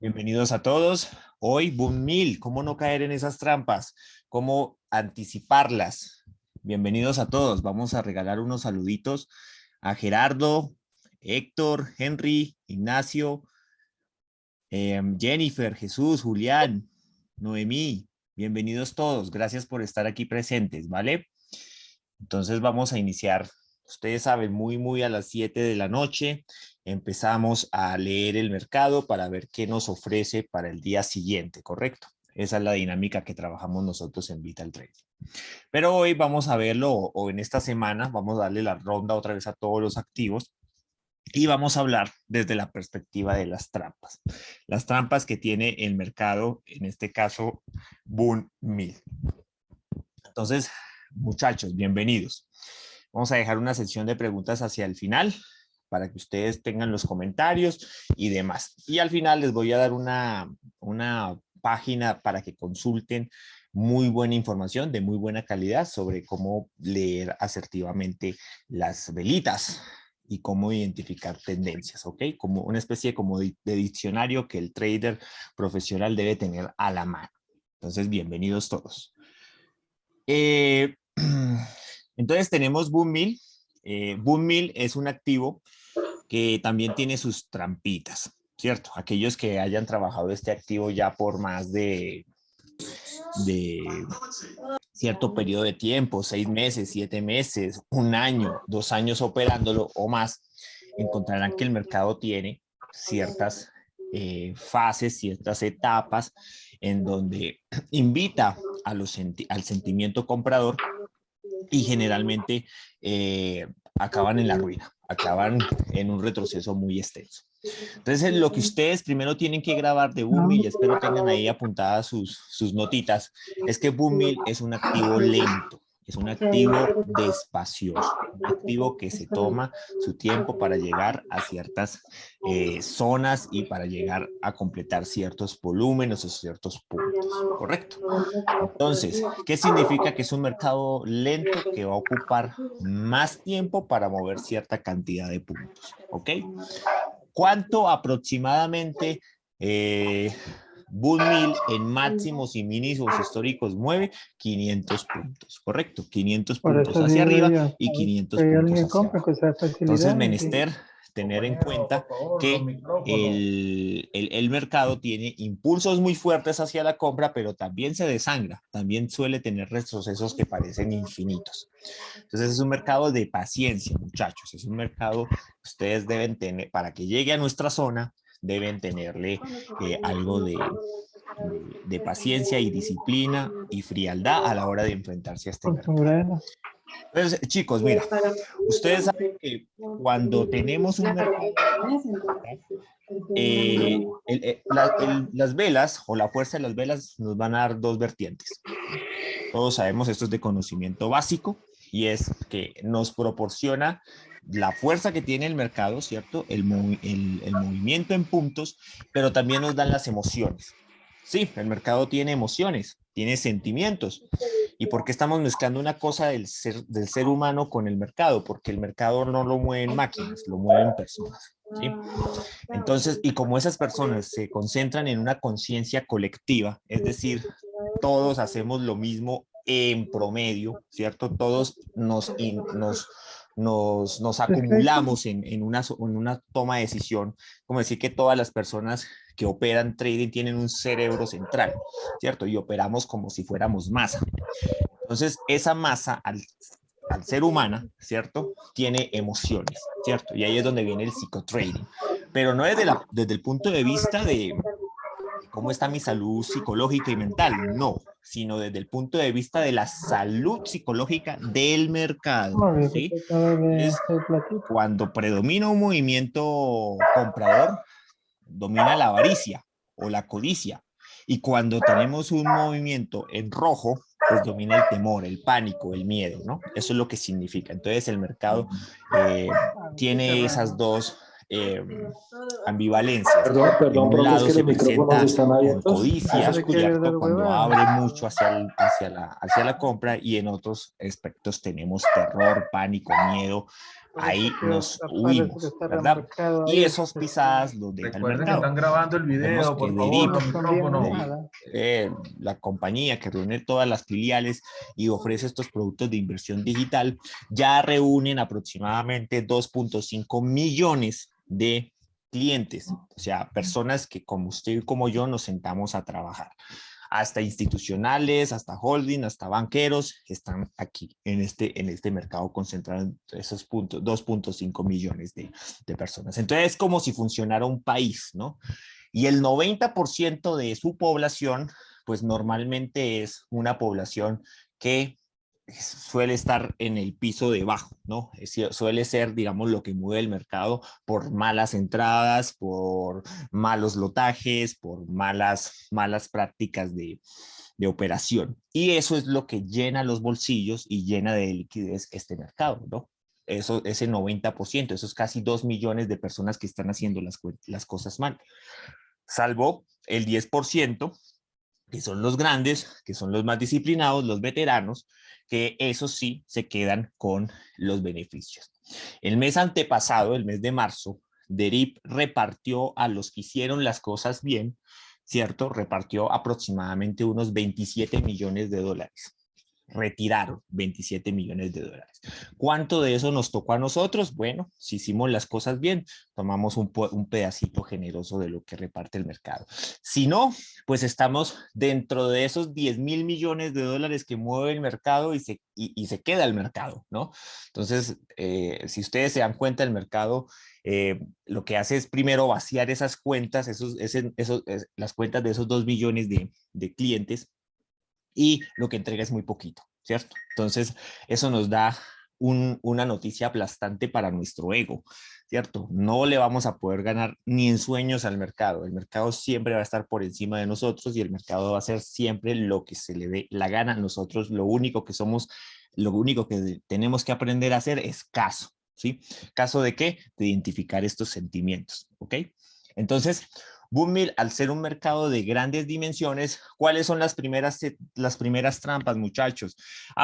Bienvenidos a todos. Hoy, Boom 1000, ¿cómo no caer en esas trampas? ¿Cómo anticiparlas? Bienvenidos a todos. Vamos a regalar unos saluditos a Gerardo, Héctor, Henry, Ignacio, Jennifer, Jesús, Julián, Noemí. Bienvenidos todos. Gracias por estar aquí presentes, ¿vale? Entonces vamos a iniciar. Ustedes saben, muy a las 7 de la noche empezamos a leer el mercado para ver qué nos ofrece para el día siguiente, ¿correcto? Esa es la dinámica que trabajamos nosotros en Vital Trading. Pero hoy vamos a verlo, o en esta semana, vamos a darle la ronda otra vez a todos los activos y vamos a hablar desde la perspectiva de las trampas. Las trampas que tiene el mercado, en este caso, Boom 1000. Entonces, muchachos, bienvenidos. Vamos a dejar una sección de preguntas hacia el final para que ustedes tengan los comentarios y demás. Y al final les voy a dar una página para que consulten muy buena información de muy buena calidad sobre cómo leer asertivamente las velitas y cómo identificar tendencias, ¿ok? Como una especie como de diccionario que el trader profesional debe tener a la mano. Entonces, bienvenidos todos. Entonces tenemos Boom 1000. Boom 1000 es un activo que también tiene sus trampitas, ¿cierto? Aquellos que hayan trabajado este activo ya por más de cierto periodo de tiempo, 6 meses, 7 meses, 1 año, 2 años operándolo o más, encontrarán que el mercado tiene ciertas fases, ciertas etapas en donde invita a al sentimiento comprador y generalmente acaban en la ruina, acaban en un retroceso muy extenso. Entonces, lo que ustedes primero tienen que grabar de Boom 1000, y espero tengan ahí apuntadas sus notitas, es que Boom 1000 es un activo lento, es un activo despacioso, un activo que se toma su tiempo para llegar a ciertas zonas y para llegar a completar ciertos volúmenes o ciertos puntos, ¿correcto? Entonces, ¿qué significa que es un mercado lento que va a ocupar más tiempo para mover cierta cantidad de puntos? ¿Ok? ¿Cuánto aproximadamente Boom 1000 en máximos y mínimos históricos mueve? 500 puntos, ¿correcto? 500 Por puntos eso hacia digo arriba yo, y 500 que puntos alguien hacia compre abajo. con esa Entonces, facilidad. menester tener en cuenta que el mercado tiene impulsos muy fuertes hacia la compra, pero también se desangra, también suele tener retrocesos que parecen infinitos. Entonces es un mercado de paciencia, muchachos, es un mercado que ustedes deben tener, para que llegue a nuestra zona, deben tenerle algo de paciencia y disciplina y frialdad a la hora de enfrentarse a este Con mercado. sombrero. Entonces, chicos, mira, ustedes saben que cuando tenemos un mercado, las velas o la fuerza de las velas nos van a dar dos vertientes. Todos sabemos, esto es de conocimiento básico, y es que nos proporciona la fuerza que tiene el mercado, ¿cierto? El movimiento en puntos, pero también nos dan las emociones. Sí, el mercado tiene emociones, tiene sentimientos. ¿Y por qué estamos mezclando una cosa del ser humano con el mercado? Porque el mercado no lo mueven máquinas, lo mueven personas. ¿Sí? Entonces, y como esas personas se concentran en una conciencia colectiva, es decir, todos hacemos lo mismo en promedio, ¿cierto? Todos nos acumulamos en una toma de decisión, como decir que todas las personas que operan trading tienen un cerebro central, ¿cierto? Y operamos como si fuéramos masa. Entonces, esa masa, al ser humana, ¿cierto? Tiene emociones, ¿cierto? Y ahí es donde viene el psicotrading. Pero no desde el punto de vista de cómo está mi salud psicológica y mental, no, sino desde el punto de vista de la salud psicológica del mercado, ¿sí? Entonces, cuando predomina un movimiento comprador, domina la avaricia o la codicia. Y cuando tenemos un movimiento en rojo, pues domina el temor, el pánico, el miedo, ¿no? Eso es lo que significa. Entonces el mercado tiene esas dos ambivalencias. De Perdón, un profe, es lado que se los micrófonos presenta están con abiertos. codicia, Se quiere dar ¿cierto? Cuando hueva. abre mucho hacia la compra, y en otros aspectos tenemos terror, pánico, miedo, ahí Parece que nos parece que huimos, está ¿verdad? remarcado Y ahí. esas pisadas los deja el Recuerden que mercado. están grabando el Recordemos video, que por No, favor, Derib, no los están viendo micrófonos. nada. la compañía que reúne todas las filiales y ofrece estos productos de inversión digital, ya reúnen aproximadamente 2.5 millones de clientes, o sea, personas que como usted y como yo nos sentamos a trabajar. Hasta institucionales, hasta holding, hasta banqueros, están aquí en este mercado concentrado en esos puntos, 2.5 millones de personas. Entonces es como si funcionara un país, ¿no? Y el 90% de su población, pues normalmente es una población que suele estar en el piso de bajo, ¿no? Suele ser, digamos, lo que mueve el mercado por malas entradas, por malos lotajes, por malas prácticas de operación. Y eso es lo que llena los bolsillos y llena de liquidez este mercado, ¿no? Eso, ese 90%, eso es casi 2 millones de personas que están haciendo las cosas mal, salvo el 10%, que son los grandes, que son los más disciplinados, los veteranos, que esos sí se quedan con los beneficios. El mes antepasado, el mes de marzo, Derib repartió a los que hicieron las cosas bien, ¿cierto? Repartió aproximadamente unos 27 millones de dólares. Retiraron 27 millones de dólares. ¿Cuánto de eso nos tocó a nosotros? Bueno, si hicimos las cosas bien, tomamos un pedacito generoso de lo que reparte el mercado. Si no, pues estamos dentro de esos 10.000 millones de dólares que mueve el mercado y se queda el mercado, ¿no? Entonces, si ustedes se dan cuenta, el mercado lo que hace es primero vaciar esas cuentas, las cuentas de esos 2 millones de clientes, y lo que entrega es muy poquito, ¿cierto? Entonces, eso nos da una noticia aplastante para nuestro ego, ¿cierto? No le vamos a poder ganar ni en sueños al mercado. El mercado siempre va a estar por encima de nosotros y el mercado va a hacer siempre lo que se le dé la gana. Nosotros lo único que somos, lo único que tenemos que aprender a hacer es caso, ¿sí? ¿Caso de qué? De identificar estos sentimientos, ¿ok? Entonces, Boommill, al ser un mercado de grandes dimensiones, ¿cuáles son las primeras trampas, muchachos?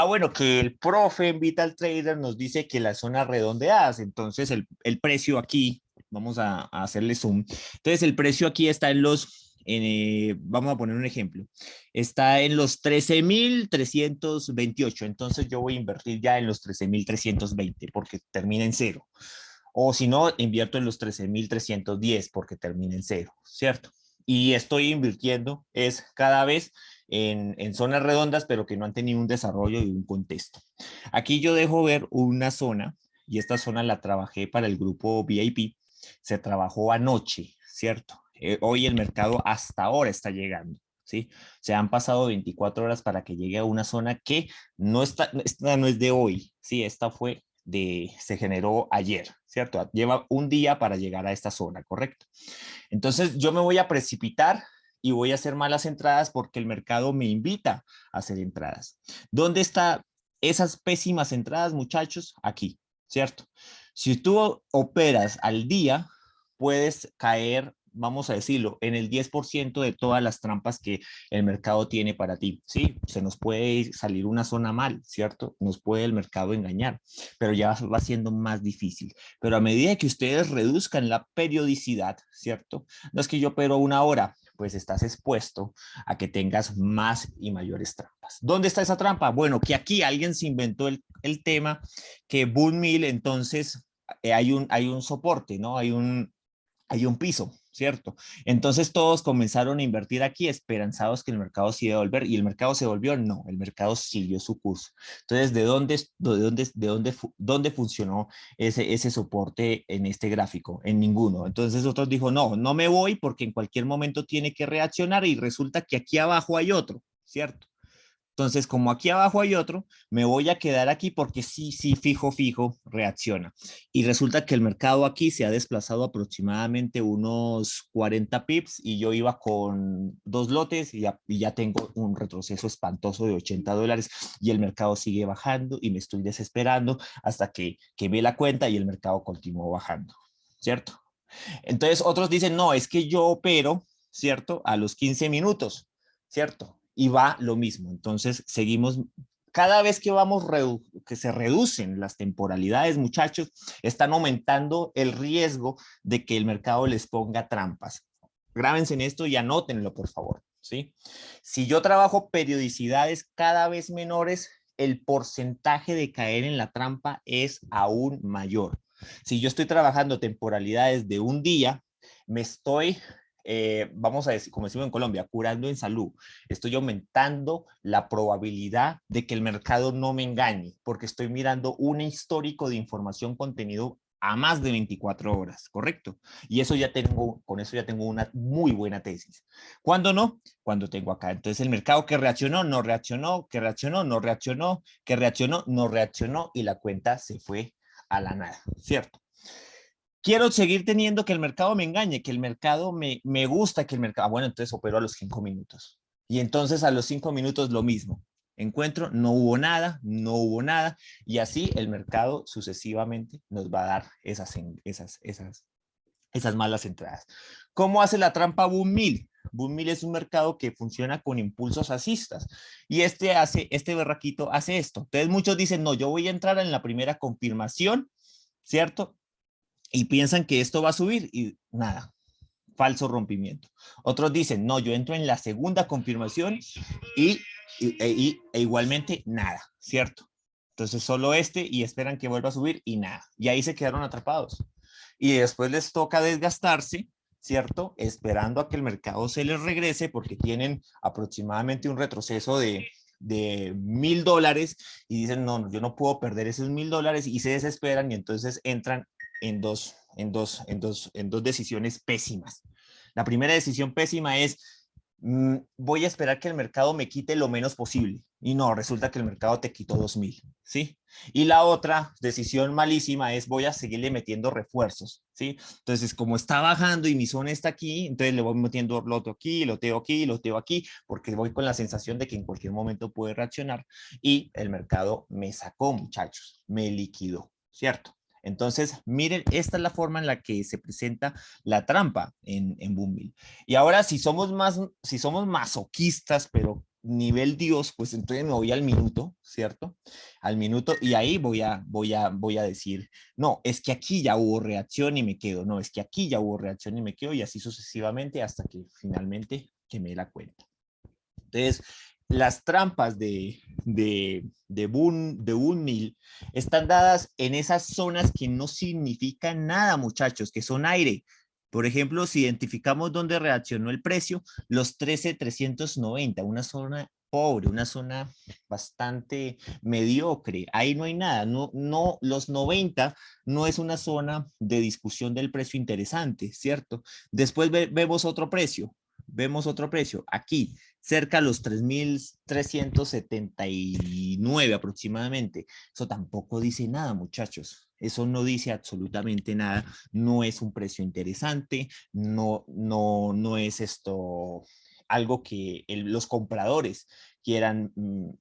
Bueno, que el profe en Vital Trader nos dice que las zonas redondeadas, entonces el precio aquí, vamos a hacerle zoom, entonces el precio aquí está en vamos a poner un ejemplo, está en los 13.328, entonces yo voy a invertir ya en los 13.320 porque termina en cero. O si no, invierto en los 13.310 porque termina en cero, ¿cierto? Y estoy invirtiendo es cada vez en zonas redondas, pero que no han tenido un desarrollo y un contexto. Aquí yo dejo ver una zona, y esta zona la trabajé para el grupo VIP, se trabajó anoche, ¿cierto? Hoy el mercado hasta ahora está llegando, ¿sí? Se han pasado 24 horas para que llegue a una zona que esta no es de hoy, ¿sí? Esta se generó ayer, ¿cierto? Lleva un día para llegar a esta zona, ¿correcto? Entonces yo me voy a precipitar y voy a hacer malas entradas porque el mercado me invita a hacer entradas. ¿Dónde están esas pésimas entradas, muchachos? Aquí, ¿cierto? Si tú operas al día, puedes caer, vamos a decirlo, en el 10% de todas las trampas que el mercado tiene para ti. Sí, se nos puede salir una zona mal, ¿cierto? Nos puede el mercado engañar, pero ya va siendo más difícil. Pero a medida que ustedes reduzcan la periodicidad, ¿cierto? No es que yo opero una hora, pues estás expuesto a que tengas más y mayores trampas. ¿Dónde está esa trampa? Bueno, que aquí alguien se inventó el tema que Bull Mill, entonces hay un soporte, ¿no? Hay un piso, ¿cierto? Entonces todos comenzaron a invertir aquí esperanzados que el mercado se iba a volver y el mercado se volvió, no, el mercado siguió su curso. Entonces, ¿dónde funcionó ese soporte en este gráfico? En ninguno. Entonces otros dijo, no me voy porque en cualquier momento tiene que reaccionar y resulta que aquí abajo hay otro, ¿cierto? Entonces, como aquí abajo hay otro, me voy a quedar aquí porque sí, fijo, reacciona. Y resulta que el mercado aquí se ha desplazado aproximadamente unos 40 pips y yo iba con 2 lotes y ya tengo un retroceso espantoso de $80 y el mercado sigue bajando y me estoy desesperando hasta que ve la cuenta y el mercado continuó bajando, ¿cierto? Entonces otros dicen, no, es que yo opero, ¿cierto? A los 15 minutos, ¿cierto? Y va lo mismo. Entonces seguimos cada vez que que se reducen las temporalidades, muchachos, están aumentando el riesgo de que el mercado les ponga trampas. Grábense en esto y anótenlo, por favor, ¿sí? Si yo trabajo periodicidades cada vez menores, el porcentaje de caer en la trampa es aún mayor. Si yo estoy trabajando temporalidades de un día, me estoy, vamos a decir, como decimos en Colombia, curando en salud. Estoy aumentando la probabilidad de que el mercado no me engañe, porque estoy mirando un histórico de información contenido a más de 24 horas, ¿correcto? Y eso ya tengo, con eso ya tengo una muy buena tesis. ¿Cuándo no? Cuando tengo acá. Entonces el mercado que reaccionó, no reaccionó, que reaccionó, no reaccionó, que reaccionó, no reaccionó y la cuenta se fue a la nada, ¿cierto? Quiero seguir teniendo que el mercado me engañe, que el mercado me gusta, que el mercado, bueno, entonces opero a los 5 minutos. Y entonces a los 5 minutos lo mismo. Encuentro, no hubo nada, no hubo nada, y así el mercado sucesivamente nos va a dar esas malas entradas. ¿Cómo hace la trampa Boom Mill? Boom Mill es un mercado que funciona con impulsos alcistas y este berraquito hace esto. Entonces muchos dicen, no, yo voy a entrar en la primera confirmación, ¿cierto? Y piensan que esto va a subir y nada, falso rompimiento. Otros dicen, no, yo entro en la segunda confirmación e igualmente nada, ¿cierto? Entonces solo y esperan que vuelva a subir y nada. Y ahí se quedaron atrapados. Y después les toca desgastarse, ¿cierto? Esperando a que el mercado se les regrese porque tienen aproximadamente un retroceso de $1,000 y dicen, no, yo no puedo perder esos $1,000 y se desesperan y entonces entran en dos decisiones pésimas. La primera decisión pésima es, voy a esperar que el mercado me quite lo menos posible. Y no, resulta que el mercado te quitó 2,000, ¿sí? Y la otra decisión malísima es, voy a seguirle metiendo refuerzos, ¿sí? Entonces, como está bajando y mi zona está aquí, entonces le voy metiendo lote aquí, loteo aquí, loteo aquí, porque voy con la sensación de que en cualquier momento puede reaccionar y el mercado me sacó, muchachos, me liquidó, ¿cierto? Entonces, miren, esta es la forma en la que se presenta la trampa en Boom Mill. Y ahora, si somos masoquistas, pero nivel Dios, pues entonces me voy al minuto, ¿cierto? Al minuto y ahí voy a decir, no, es que aquí ya hubo reacción y me quedo, no, es que aquí ya hubo reacción y me quedo y así sucesivamente hasta que finalmente quemé la cuenta. Entonces, las trampas de Boom Mill están dadas en esas zonas que no significan nada, muchachos, que son aire. Por ejemplo, si identificamos dónde reaccionó el precio, los 13,390, una zona pobre, una zona bastante mediocre. Ahí no hay nada. No, no, los 90 no es una zona de discusión del precio interesante, ¿cierto? Después vemos otro precio. Aquí, cerca de los 3,379 aproximadamente. Eso tampoco dice nada, muchachos. Eso no dice absolutamente nada. No es un precio interesante. No es esto algo que los compradores quieran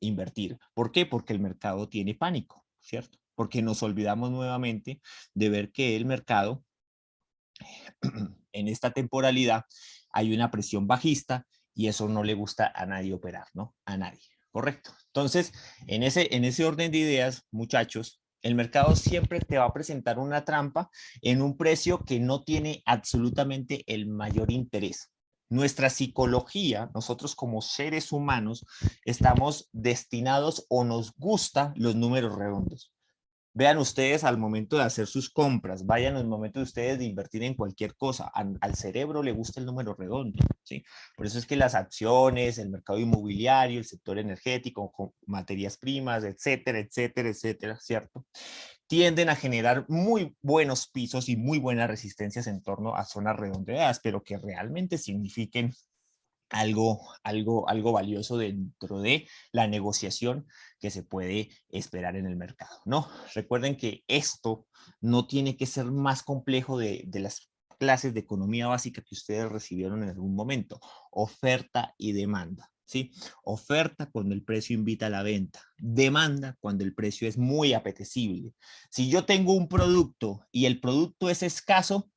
invertir. ¿Por qué? Porque el mercado tiene pánico, ¿cierto? Porque nos olvidamos nuevamente de ver que el mercado en esta temporalidad hay una presión bajista y eso no le gusta a nadie operar, ¿no? A nadie, ¿correcto? Entonces, en ese orden de ideas, muchachos, el mercado siempre te va a presentar una trampa en un precio que no tiene absolutamente el mayor interés. Nuestra psicología, nosotros como seres humanos, estamos destinados o nos gustan los números redondos. Vean ustedes al momento de hacer sus compras, vayan al momento de ustedes de invertir en cualquier cosa. Al cerebro le gusta el número redondo, ¿sí? Por eso es que las acciones, el mercado inmobiliario, el sector energético, con materias primas, etcétera, etcétera, etcétera, ¿cierto? Tienden a generar muy buenos pisos y muy buenas resistencias en torno a zonas redondeadas, pero que realmente signifiquen algo valioso dentro de la negociación que se puede esperar en el mercado, ¿no? Recuerden que esto no tiene que ser más complejo de las clases de economía básica que ustedes recibieron en algún momento. Oferta y demanda, ¿sí? Oferta cuando el precio invita a la venta. Demanda cuando el precio es muy apetecible. Si yo tengo un producto y el producto es escaso,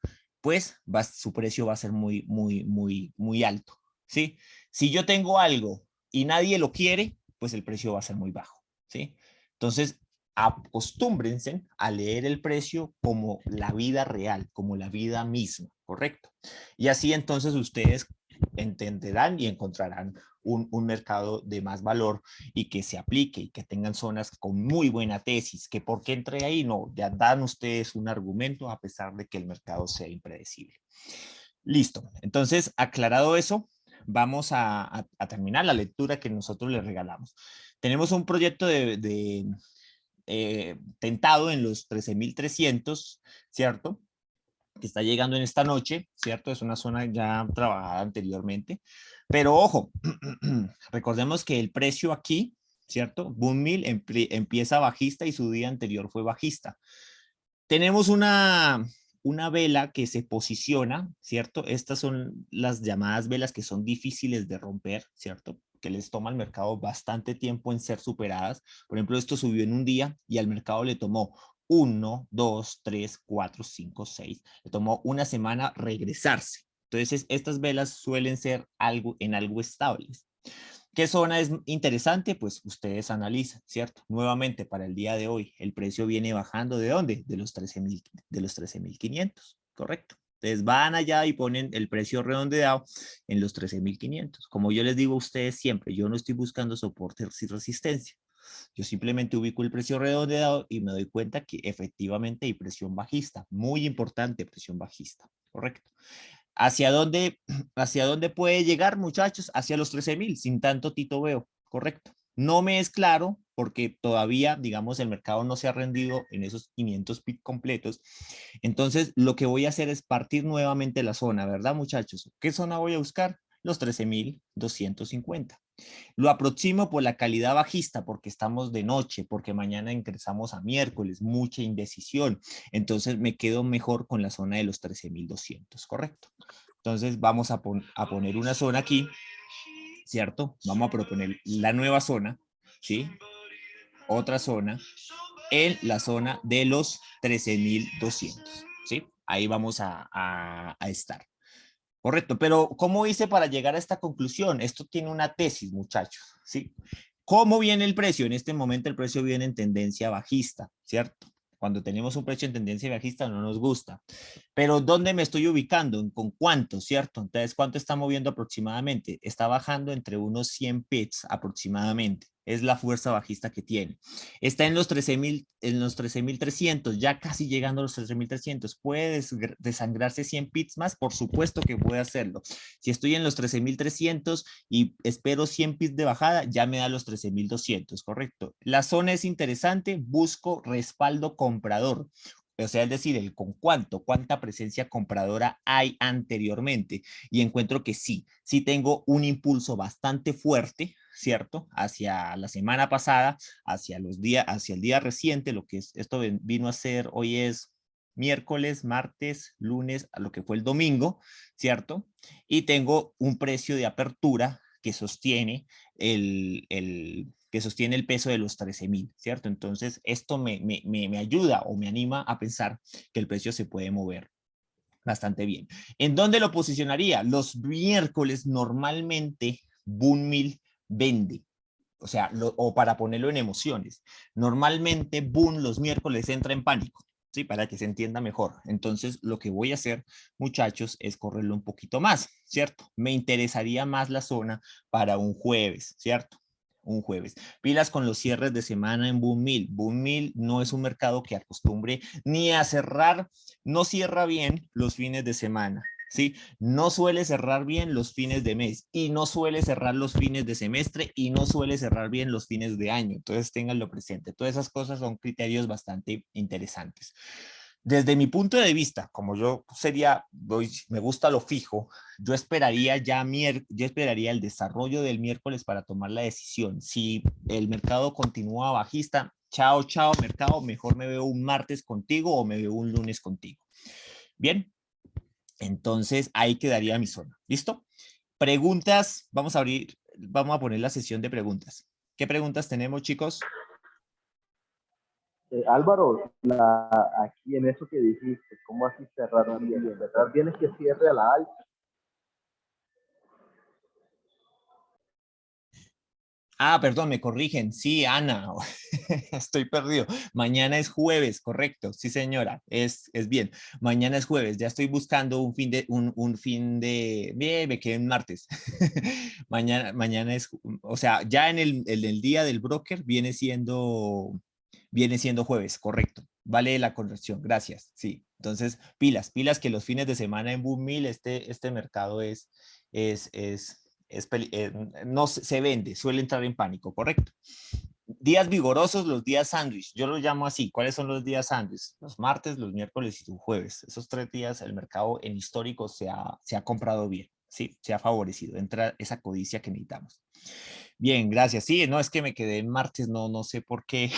pues su precio va a ser muy alto. ¿Sí? Si yo tengo algo y nadie lo quiere, pues el precio va a ser muy bajo. ¿sí? Entonces, acostúmbrense a leer el precio como la vida real, como la vida misma, ¿correcto? Y así entonces ustedes entenderán y encontrarán un mercado de más valor y que se aplique y que tengan zonas con muy buena tesis, que por qué entré ahí, no, ya dan ustedes un argumento a pesar de que el mercado sea impredecible. Listo, entonces aclarado eso, vamos a terminar la lectura que nosotros les regalamos. Tenemos un proyecto tentado en los 13.300, ¿cierto? Que está llegando en esta noche, ¿cierto? Es una zona ya trabajada anteriormente. Pero ojo, recordemos que el precio aquí, ¿cierto? Boom Mill empieza bajista y su día anterior fue bajista. Tenemos una vela que se posiciona, ¿cierto? Estas son las llamadas velas que son difíciles de romper, ¿cierto? Que les toma al mercado bastante tiempo en ser superadas. Por ejemplo, esto subió en un día y al mercado le tomó 1, 2, 3, 4, 5, 6. Le tomó una semana regresarse. Entonces, estas velas suelen ser algo estables. ¿Qué zona es interesante? Pues ustedes analizan, ¿cierto? Nuevamente, para el día de hoy, el precio viene bajando ¿de dónde? De los 13.500, ¿correcto? Entonces van allá y ponen el precio redondeado en los 13.500. Como yo les digo a ustedes siempre, yo no estoy buscando soporte y resistencia. Yo simplemente ubico el precio redondeado y me doy cuenta que efectivamente hay presión bajista. Muy importante presión bajista, ¿correcto? ¿Hacia dónde puede llegar, muchachos? Hacia los 13.000, sin tanto titubeo, correcto. No me es claro porque todavía, digamos, el mercado no se ha rendido en esos 500 pips completos. Entonces, lo que voy a hacer es partir nuevamente la zona, ¿verdad, muchachos? ¿Qué zona voy a buscar? Los 13.250. Lo aproximo por la calidad bajista, porque estamos de noche, porque mañana ingresamos a miércoles, mucha indecisión. Entonces me quedo mejor con la zona de los 13.200, ¿correcto? Entonces vamos a poner una zona aquí, ¿cierto? Vamos a proponer la nueva zona, ¿sí? Otra zona en la zona de los 13.200, ¿sí? Ahí vamos a estar. Correcto, pero ¿cómo hice para llegar a esta conclusión? Esto tiene una tesis, muchachos, ¿sí? ¿Cómo viene el precio? En este momento el precio viene en tendencia bajista, ¿cierto? Cuando tenemos un precio en tendencia bajista no nos gusta. Pero ¿dónde me estoy ubicando? ¿Con cuánto, cierto? Entonces, ¿cuánto está moviendo aproximadamente? Está bajando entre unos 100 pips aproximadamente. Es la fuerza bajista que tiene. Está en los 13.000, en los 13.300, ya casi llegando a los 13.300. ¿Puede desangrarse 100 pips más? Por supuesto que puede hacerlo. Si estoy en los 13.300 y espero 100 pips de bajada, ya me da los 13.200, correcto. La zona es interesante, busco respaldo comprador. O sea, es decir, el con cuánta presencia compradora hay anteriormente. Y encuentro que sí tengo un impulso bastante fuerte, ¿cierto? Hacia la semana pasada, hacia el día reciente, lo que es, esto vino a ser, hoy es miércoles, martes, lunes, a lo que fue el domingo, ¿cierto? Y tengo un precio de apertura que sostiene que sostiene el peso de los 13.000, ¿cierto? Entonces, esto me ayuda o me anima a pensar que el precio se puede mover bastante bien. ¿En dónde lo posicionaría? Los miércoles normalmente Boom Mill vende. O sea, o para ponerlo en emociones. Normalmente Boom los miércoles entra en pánico. ¿Sí? Para que se entienda mejor. Entonces, lo que voy a hacer, muchachos, es correrlo un poquito más, ¿cierto? Me interesaría más la zona para un jueves, ¿cierto? Un jueves. Pilas con los cierres de semana en Boom Mill. Boom Mill no es un mercado que acostumbre ni a cerrar, no cierra bien los fines de semana, ¿sí? No suele cerrar bien los fines de mes y no suele cerrar los fines de semestre y no suele cerrar bien los fines de año. Entonces, ténganlo presente. Todas esas cosas son criterios bastante interesantes. Desde mi punto de vista, como yo me gusta lo fijo, yo esperaría yo esperaría el desarrollo del miércoles para tomar la decisión. Si el mercado continúa bajista, chao, chao, mercado, mejor me veo un martes contigo o me veo un lunes contigo. Bien, entonces ahí quedaría mi zona. ¿Listo? Preguntas, vamos a poner la sesión de preguntas. ¿Qué preguntas tenemos, chicos? Álvaro, aquí en eso que dijiste, ¿cómo así cerrar bien? ¿Cerrar bien es que cierre a la alta? Ah, perdón, me corrigen. Sí, Ana, estoy perdido. Mañana es jueves, correcto. Sí, señora, es bien. Mañana es jueves. Ya estoy buscando un fin de, bien, me quedé en martes. Mañana es, o sea, ya en el día del broker viene siendo jueves, correcto. Vale la corrección, gracias. Sí, entonces pilas que los fines de semana en Boom Mill este mercado es, es, no se vende, suele entrar en pánico, correcto. Días vigorosos, los días sándwich, yo los llamo así. ¿Cuáles son los días sándwich? Los martes, los miércoles y los jueves. Esos 3 días el mercado en histórico se ha comprado bien, ¿sí? Se ha favorecido, entra esa codicia que necesitamos. Bien, gracias. Sí, no es que me quedé en martes, no sé por qué.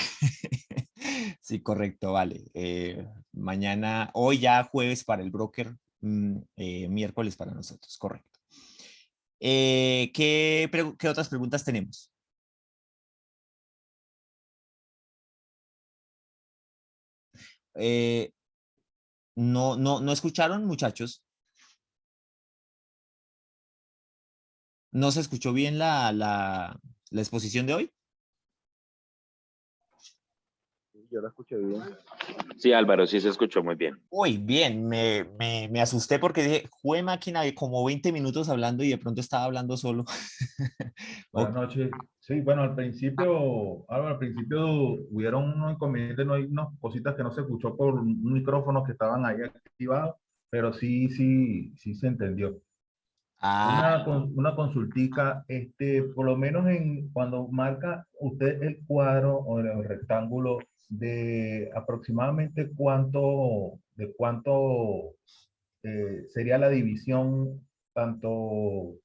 Sí, correcto, vale. Mañana, hoy ya jueves para el broker, miércoles para nosotros, correcto. ¿Qué otras preguntas tenemos? Eh, no escucharon, muchachos. ¿No se escuchó bien la exposición de hoy? Sí, yo la escuché bien. Sí, Álvaro, sí se escuchó muy bien. Uy, bien, me asusté porque dije, jue máquina de como 20 minutos hablando y de pronto estaba hablando solo. Buenas Ok. noches. Sí, bueno, al principio, Álvaro, al principio hubieron unos inconvenientes, no hay unas cositas que no se escuchó por un micrófono que estaban ahí activados, pero sí se entendió. Ah, Una consultica, por lo menos cuando marca usted el cuadro o el rectángulo de aproximadamente de cuánto sería la división tanto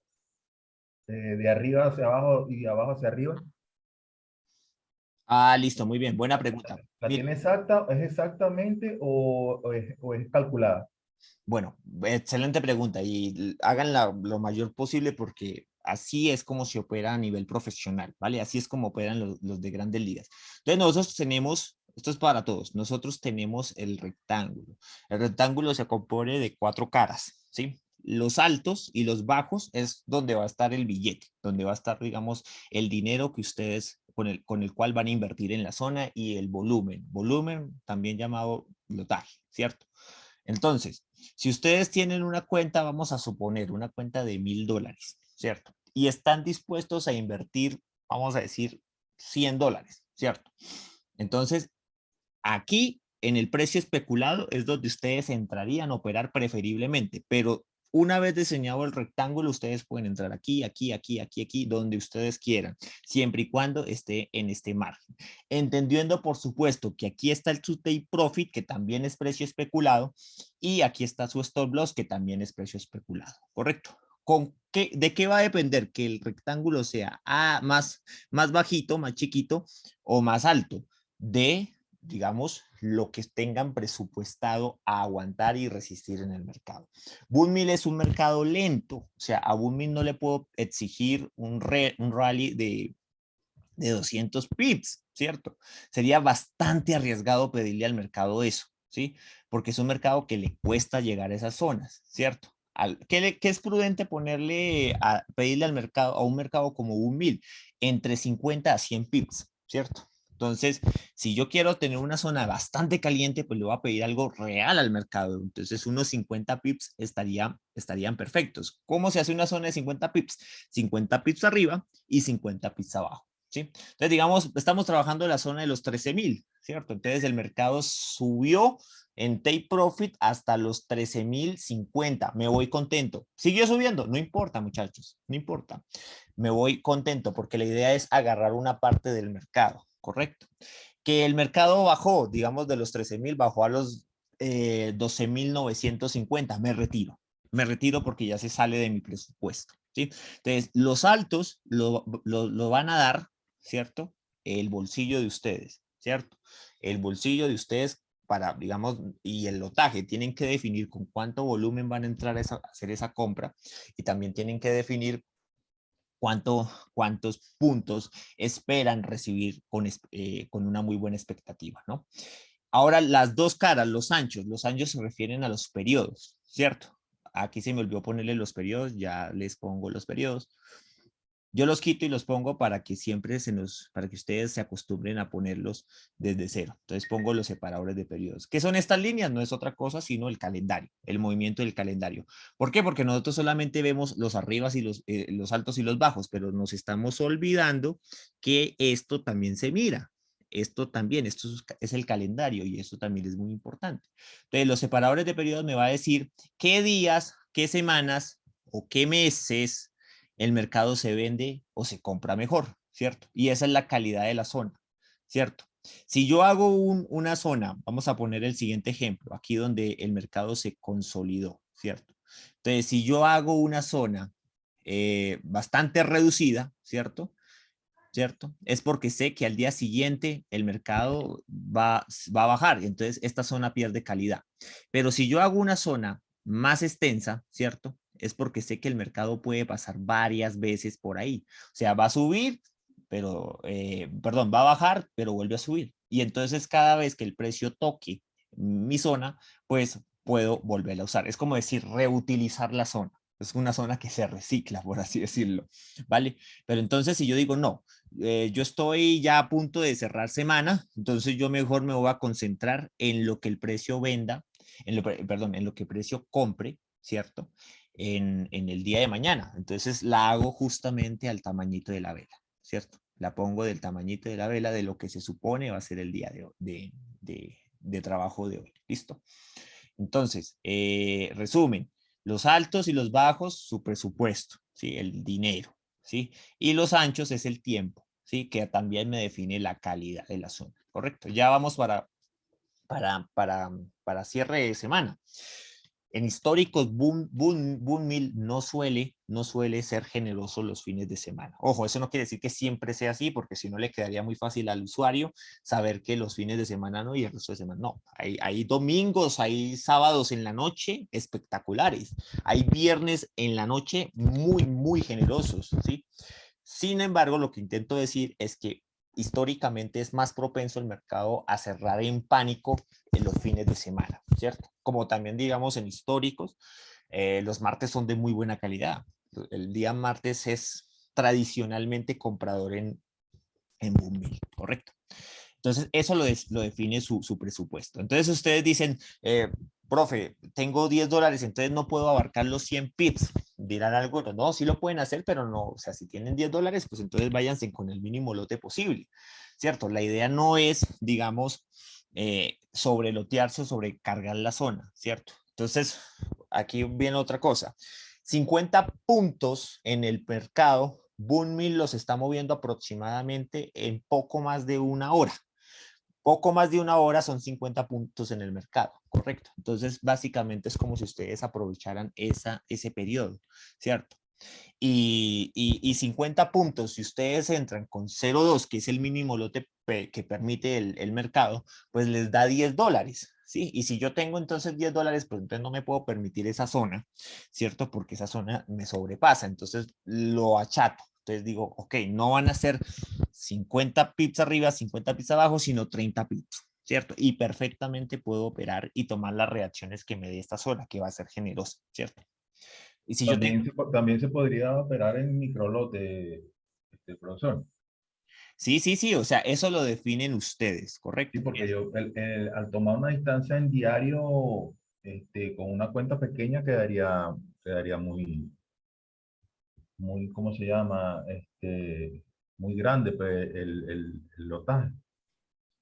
de arriba hacia abajo y de abajo hacia arriba. listo, muy bien, buena pregunta. ¿La Mire, tiene exacta? ¿Es exactamente o es calculada? bueno, excelente pregunta y háganla lo mayor posible porque así es como se opera a nivel profesional, ¿vale? Así es como operan los de grandes ligas. Entonces nosotros tenemos, esto es para todos, nosotros tenemos el rectángulo. El rectángulo se compone de 4 caras, ¿sí? Los altos y los bajos es donde va a estar el billete, donde va a estar, digamos, el dinero que ustedes, con el cual van a invertir en la zona y el volumen también llamado lotaje, ¿cierto? Entonces, si ustedes tienen una cuenta, vamos a suponer una cuenta de $1000, ¿cierto? Y están dispuestos a invertir, vamos a decir, $100, ¿cierto? Entonces, aquí en el precio especulado es donde ustedes entrarían a operar preferiblemente, pero una vez diseñado el rectángulo, ustedes pueden entrar aquí, donde ustedes quieran, siempre y cuando esté en este margen. Entendiendo, por supuesto, que aquí está el su take profit, que también es precio especulado, y aquí está su stop loss, que también es precio especulado, ¿correcto? ¿De qué va a depender que el rectángulo sea más bajito, más chiquito o más alto? De, digamos, lo que tengan presupuestado a aguantar y resistir en el mercado. Boommill es un mercado lento, o sea, a Boommill no le puedo exigir un rally de 200 pips, ¿cierto? Sería bastante arriesgado pedirle al mercado eso, ¿sí? Porque es un mercado que le cuesta llegar a esas zonas, ¿cierto? ¿Qué es prudente pedirle al mercado, a un mercado como Boommill? Entre 50 a 100 pips, ¿cierto? Entonces, si yo quiero tener una zona bastante caliente, pues le voy a pedir algo real al mercado. Entonces, unos 50 pips estarían perfectos. ¿Cómo se hace una zona de 50 pips? 50 pips arriba y 50 pips abajo. ¿Sí? Entonces, digamos, estamos trabajando en la zona de los 13,000, ¿cierto? Entonces, el mercado subió en take profit hasta los 13,050. Me voy contento. ¿Siguió subiendo? No importa, muchachos, no importa. Me voy contento porque la idea es agarrar una parte del mercado, ¿correcto? Que el mercado bajó, digamos, de los 13,000, bajó a los 12,950. Me retiro porque ya se sale de mi presupuesto, ¿sí? Entonces, los altos lo van a dar, ¿cierto? El bolsillo de ustedes, ¿cierto? El bolsillo de ustedes para, digamos, y el lotaje, tienen que definir con cuánto volumen van a entrar a hacer esa compra y también tienen que definir cuántos puntos esperan recibir con una muy buena expectativa, ¿no? Ahora, las dos caras, los anchos se refieren a los periodos, ¿cierto? Aquí se me olvidó ponerle los periodos, ya les pongo los periodos. Yo los quito y los pongo para que siempre para que ustedes se acostumbren a ponerlos desde cero. Entonces pongo los separadores de periodos. ¿Qué son estas líneas? No es otra cosa sino el calendario, el movimiento del calendario. ¿Por qué? Porque nosotros solamente vemos los arribas y los altos y los bajos, pero nos estamos olvidando que esto también se mira. Esto también, esto es el calendario y esto también es muy importante. Entonces, los separadores de periodos me va a decir qué días, qué semanas o qué meses el mercado se vende o se compra mejor, ¿cierto? Y esa es la calidad de la zona, ¿cierto? Si yo hago una zona, vamos a poner el siguiente ejemplo, aquí donde el mercado se consolidó, ¿cierto? Entonces, si yo hago una zona bastante reducida, ¿cierto? ¿Cierto? Es porque sé que al día siguiente el mercado va a bajar, entonces esta zona pierde calidad. Pero si yo hago una zona más extensa, ¿cierto? Es porque sé que el mercado puede pasar varias veces por ahí. O sea, va a subir, pero, perdón, va a bajar, pero vuelve a subir. Y entonces cada vez que el precio toque mi zona, pues puedo volverla a usar. Es como decir, reutilizar la zona. Es una zona que se recicla, por así decirlo, ¿vale? Pero entonces si yo digo, no, yo estoy ya a punto de cerrar semana, entonces yo mejor me voy a concentrar en lo que el precio venda, perdón, en lo que el precio compre, ¿cierto? En el día de mañana. Entonces la hago justamente al tamañito de la vela, ¿cierto? La pongo del tamañito de la vela de lo que se supone va a ser el día de trabajo de hoy. ¿Listo? Entonces, resumen, los altos y los bajos, su presupuesto, ¿sí? El dinero, ¿sí? Y los anchos es el tiempo, ¿sí? Que también me define la calidad de la zona, ¿correcto? Ya vamos para cierre de semana. En históricos, Boom Mill no suele ser generoso los fines de semana. Ojo, eso no quiere decir que siempre sea así, porque si no le quedaría muy fácil al usuario saber que los fines de semana no y el resto de semana no. Hay domingos, hay sábados en la noche espectaculares. Hay viernes en la noche muy, muy generosos, ¿sí? Sin embargo, lo que intento decir es que históricamente es más propenso el mercado a cerrar en pánico en los fines de semana, ¿cierto? Como también digamos en históricos, los martes son de muy buena calidad. El día martes es tradicionalmente comprador en Boombill, ¿correcto? Entonces, eso lo define su presupuesto. Entonces, ustedes dicen, profe, tengo $10, entonces no puedo abarcar los 100 pips. Dirán algunos, no, sí lo pueden hacer, pero no, o sea, si tienen $10, pues entonces váyanse con el mínimo lote posible, ¿cierto? La idea no es, digamos, sobrelotearse o sobrecargar la zona, ¿cierto? Entonces, aquí viene otra cosa. 50 puntos en el mercado, Boommill los está moviendo aproximadamente en poco más de una hora. Poco más de una hora son 50 puntos en el mercado, ¿correcto? Entonces, básicamente es como si ustedes aprovecharan ese periodo, ¿cierto? Y 50 puntos, si ustedes entran con 0,2, que es el mínimo lote que permite el mercado, pues les da $10, ¿sí? Y si yo tengo entonces $10, pues entonces no me puedo permitir esa zona, ¿cierto? Porque esa zona me sobrepasa, entonces lo achato. Entonces digo, ok, no van a ser 50 pips arriba, 50 pips abajo, sino 30 pips, ¿cierto? Y perfectamente puedo operar y tomar las reacciones que me dé esta zona, que va a ser generosa, ¿cierto? Y si yo tengo... También se podría operar en microlote, profesor. Sí, sí, sí, o sea, eso lo definen ustedes, Sí, ¿correcto? porque yo al tomar una distancia en diario, con una cuenta pequeña quedaría muy, ¿cómo se llama? Muy grande pues, el lotaje.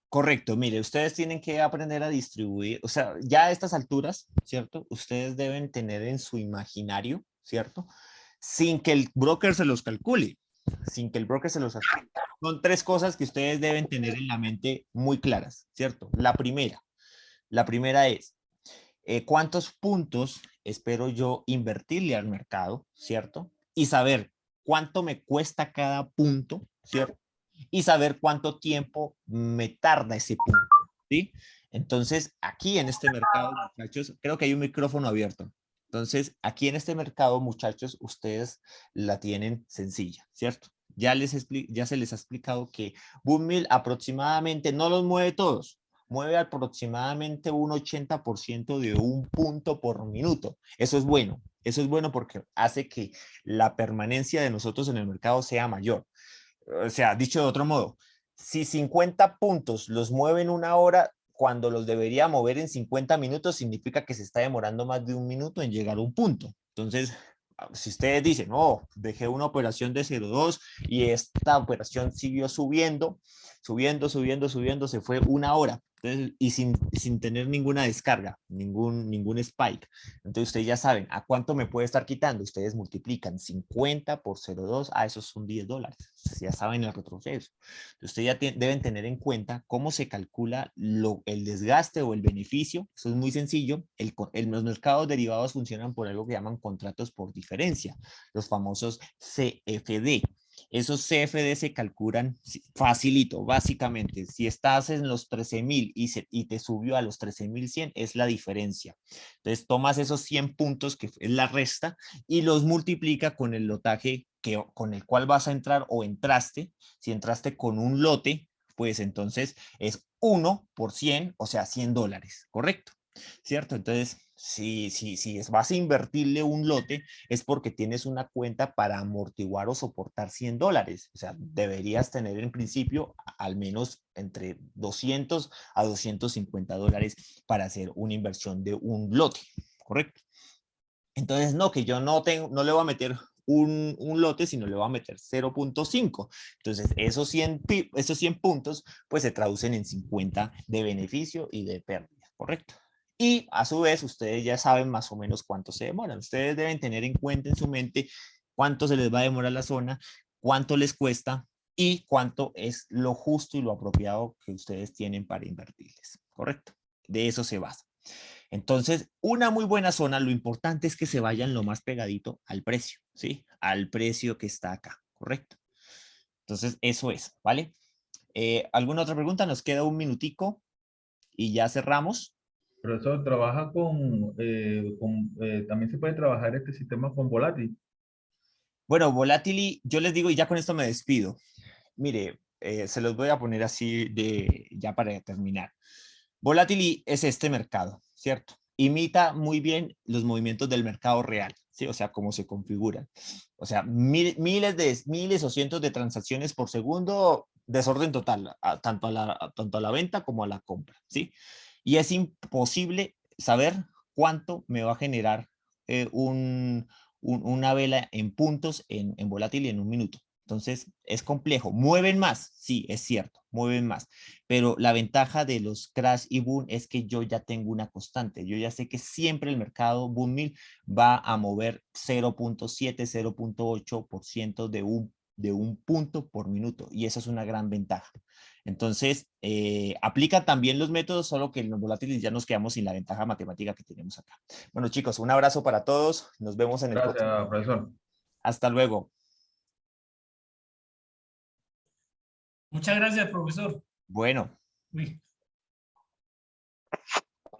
Correcto, mire, ustedes tienen que aprender a distribuir, o sea, ya a estas alturas, ¿cierto? Ustedes deben tener en su imaginario, ¿cierto? Sin que el broker se los calcule, sin que el broker se los calcule. Son tres cosas que ustedes deben tener en la mente muy claras, ¿cierto? La primera es, ¿cuántos puntos espero yo invertirle al mercado, ¿cierto? Y saber cuánto me cuesta cada punto, ¿cierto? Y saber cuánto tiempo me tarda ese punto, ¿sí? Entonces, aquí en este mercado, muchachos, creo que hay un micrófono abierto. Entonces, aquí en este mercado, muchachos, ustedes la tienen sencilla, ¿cierto? Ya se les ha explicado que Boommill aproximadamente no los mueve todos, mueve aproximadamente un 80% de un punto por minuto. Eso es bueno. Eso es bueno porque hace que la permanencia de nosotros en el mercado sea mayor. O sea, dicho de otro modo, si 50 puntos los mueve en una hora, cuando los debería mover en 50 minutos, significa que se está demorando más de un minuto en llegar a un punto. Entonces, si ustedes dicen, no, dejé una operación de 0.2 y esta operación siguió subiendo, se fue una hora. Entonces, y sin tener ninguna descarga, ningún spike. Entonces ustedes ya saben, ¿a cuánto me puede estar quitando? Ustedes multiplican 50 por 0.2, esos son $10. Ya saben el retroceso. Ustedes ya deben tener en cuenta cómo se calcula el desgaste o el beneficio. Eso es muy sencillo. Los mercados derivados funcionan por algo que llaman contratos por diferencia, los famosos CFD. Esos CFD se calculan facilito, básicamente. Si estás en los 13.000 y te subió a los 13.100, es la diferencia. Entonces tomas esos 100 puntos, que es la resta, y los multiplica con el lotaje con el cual vas a entrar o entraste. Si entraste con un lote, pues entonces es 1 por 100, o sea, $100, ¿correcto? ¿Cierto? Entonces, si vas a invertirle un lote, es porque tienes una cuenta para amortiguar o soportar $100. O sea, deberías tener en principio al menos entre 200 a $250 para hacer una inversión de un lote, ¿correcto? Entonces, no, que yo no le voy a meter un lote, sino le voy a meter 0.5. Entonces, esos 100 puntos, pues se traducen en 50 de beneficio y de pérdida, ¿correcto? Y a su vez, ustedes ya saben más o menos cuánto se demoran. Ustedes deben tener en cuenta en su mente cuánto se les va a demorar la zona, cuánto les cuesta y cuánto es lo justo y lo apropiado que ustedes tienen para invertirles, ¿correcto? De eso se basa. Entonces, una muy buena zona, lo importante es que se vayan lo más pegadito al precio, ¿sí? Al precio que está acá, ¿correcto? Entonces, eso es, ¿vale? ¿Alguna otra pregunta? Nos queda un minutico y ya cerramos. Profesor, trabaja también se puede trabajar este sistema con volátil. Bueno, Volatility, yo les digo y ya con esto me despido. Mire, se los voy a poner así ya para terminar. Volatility es este mercado, ¿cierto? Imita muy bien los movimientos del mercado real, ¿sí? O sea, cómo se configuran. O sea, miles o cientos de transacciones por segundo, desorden total, tanto a la venta como a la compra, ¿sí? Y es imposible saber cuánto me va a generar una vela en puntos en volátil en un minuto. Entonces, es complejo. ¿Mueven más? Sí, es cierto, mueven más. Pero la ventaja de los crash y boom es que yo ya tengo una constante. Yo ya sé que siempre el mercado boom 1000 va a mover 0.7, 0.8% de un punto por minuto. Y esa es una gran ventaja. Entonces, aplica también los métodos, solo que en los volátiles ya nos quedamos sin la ventaja matemática que tenemos acá. Bueno, chicos, un abrazo para todos. Nos vemos en el próximo. Gracias, profesor. Hasta luego. Muchas gracias, profesor. Bueno. Uy.